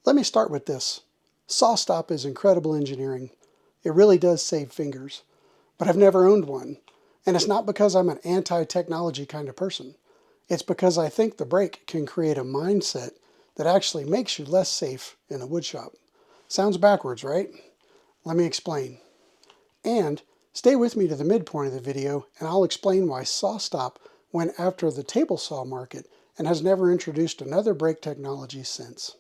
Let me start with this. SawStop is incredible engineering. It really does save fingers. But I've never owned one. And it's not because I'm an anti-technology kind of person. It's because I think the brake can create a mindset that actually makes you less safe in a woodshop. Sounds backwards, right? Let me explain. And stay with me to the midpoint of the video and I'll explain why SawStop went after the table saw market and has never introduced another brake technology since.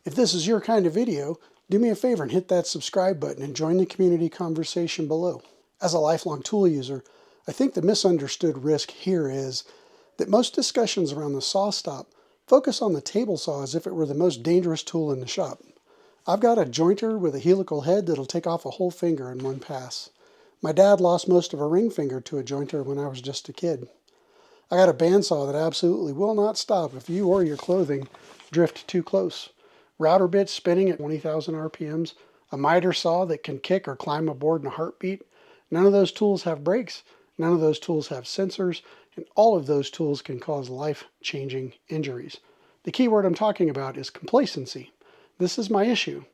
If this is your kind of video, do me a favor and hit that subscribe button and join the community conversation below. As a lifelong tool user, I think the misunderstood risk here is that most discussions around the SawStop focus on the table saw as if it were the most dangerous tool in the shop. I've got a jointer with a helical head that'll take off a whole finger in one pass. My dad lost most of a ring finger to a jointer when I was just a kid. I got a bandsaw that absolutely will not stop if you or your clothing drift too close. Router bits spinning at 20,000 RPMs, a miter saw that can kick or climb a board in a heartbeat. None of those tools have brakes, none of those tools have sensors, and all of those tools can cause life-changing injuries. The key word I'm talking about is complacency. This is my issue.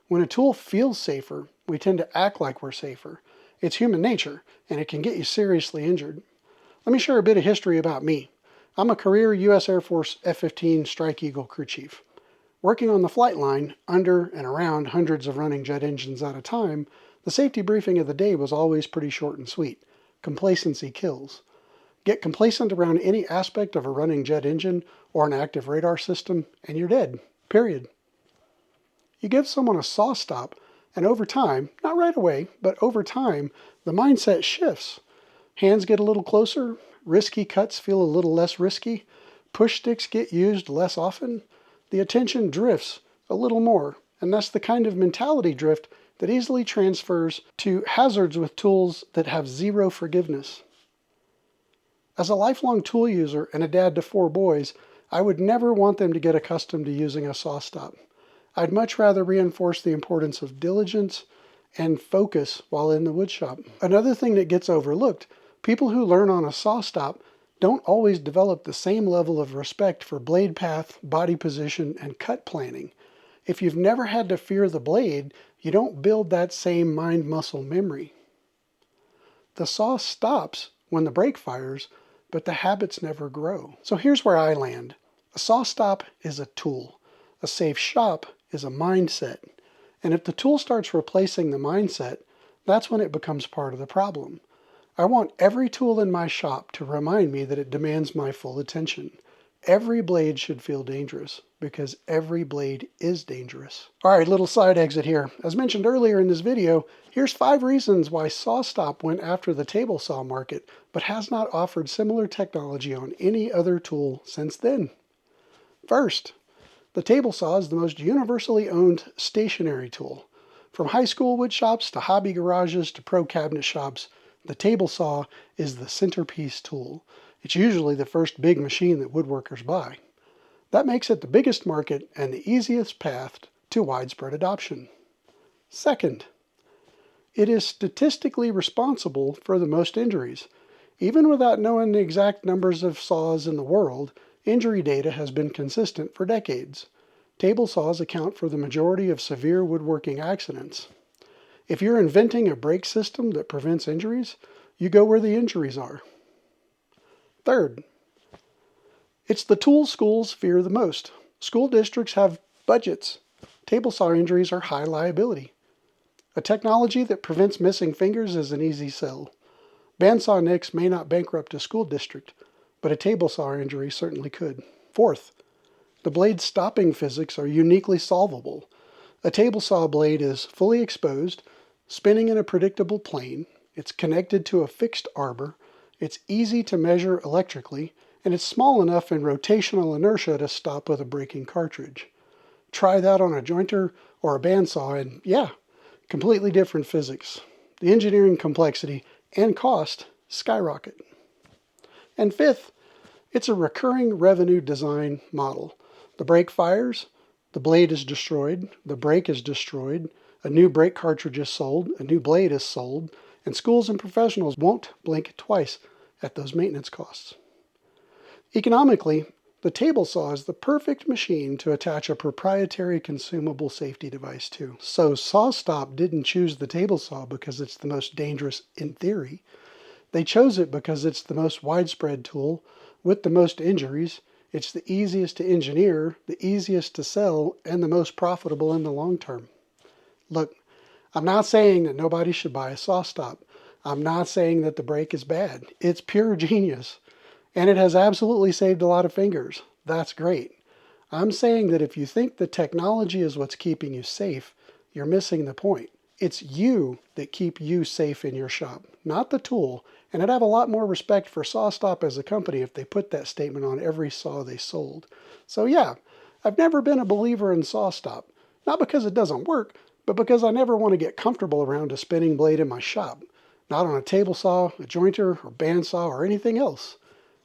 When a tool feels safer, we tend to act like we're safer. It's human nature, and it can get you seriously injured. Let me share a bit of history about me. I'm a career U.S. Air Force F-15 Strike Eagle crew chief. Working on the flight line, under and around hundreds of running jet engines at a time, the safety briefing of the day was always pretty short and sweet. Complacency kills. Get complacent around any aspect of a running jet engine or an active radar system, and you're dead. Period. You give someone a SawStop, and over time, not right away, but over time, the mindset shifts. Hands get a little closer, risky cuts feel a little less risky, push sticks get used less often, the attention drifts a little more, and that's the kind of mentality drift that easily transfers to hazards with tools that have zero forgiveness. As a lifelong tool user and a dad to 4 boys, I would never want them to get accustomed to using a SawStop. I'd much rather reinforce the importance of diligence and focus while in the woodshop. Another thing that gets overlooked, people who learn on a SawStop don't always develop the same level of respect for blade path, body position, and cut planning. If you've never had to fear the blade, you don't build that same mind-muscle memory. The saw stops when the brake fires, but the habits never grow. So here's where I land. A SawStop is a tool. A safe shop is a mindset. And if the tool starts replacing the mindset, that's when it becomes part of the problem. I want every tool in my shop to remind me that it demands my full attention. Every blade should feel dangerous because every blade is dangerous. All right, little side exit here. As mentioned earlier in this video, here's 5 reasons why SawStop went after the table saw market, but has not offered similar technology on any other tool since then. First, the table saw is the most universally owned stationary tool. From high school wood shops to hobby garages to pro cabinet shops, the table saw is the centerpiece tool. It's usually the first big machine that woodworkers buy. That makes it the biggest market and the easiest path to widespread adoption. Second, it is statistically responsible for the most injuries. Even without knowing the exact numbers of saws in the world, injury data has been consistent for decades. Table saws account for the majority of severe woodworking accidents. If you're inventing a brake system that prevents injuries, you go where the injuries are. Third, it's the tool schools fear the most. School districts have budgets. Table saw injuries are high liability. A technology that prevents missing fingers is an easy sell. Bandsaw nicks may not bankrupt a school district, but a table saw injury certainly could. Fourth, the blade stopping physics are uniquely solvable. A table saw blade is fully exposed, spinning in a predictable plane, it's connected to a fixed arbor, it's easy to measure electrically, and it's small enough in rotational inertia to stop with a braking cartridge. Try that on a jointer or a bandsaw and yeah, completely different physics. The engineering complexity and cost skyrocket. And fifth, it's a recurring revenue design model. The brake fires, the blade is destroyed, the brake is destroyed, a new brake cartridge is sold, a new blade is sold, and schools and professionals won't blink twice at those maintenance costs. Economically, The table saw is the perfect machine to attach a proprietary consumable safety device to. So SawStop didn't choose the table saw because it's the most dangerous in theory. They chose it because it's the most widespread tool with the most injuries. It's the easiest to engineer, the easiest to sell, and the most profitable in the long term. Look, I'm not saying that nobody should buy a SawStop. I'm not saying that the brake is bad. It's pure genius. And it has absolutely saved a lot of fingers. That's great. I'm saying that if you think the technology is what's keeping you safe, you're missing the point. It's you that keep you safe in your shop, not the tool. And I'd have a lot more respect for SawStop as a company if they put that statement on every saw they sold. So yeah, I've never been a believer in SawStop. Not because it doesn't work, but because I never want to get comfortable around a spinning blade in my shop. Not on a table saw, a jointer, or bandsaw, or anything else.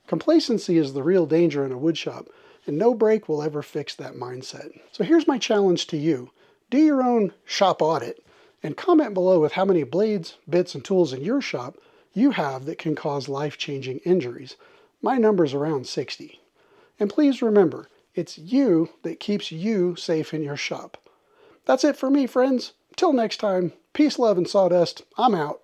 Complacency is the real danger in a wood shop, and no brake will ever fix that mindset. So here's my challenge to you. Do your own shop audit and comment below with how many blades, bits, and tools in your shop you have that can cause life-changing injuries. My number's around 60. And please remember, it's you that keeps you safe in your shop. That's it for me, friends. Till next time, peace, love, and sawdust. I'm out.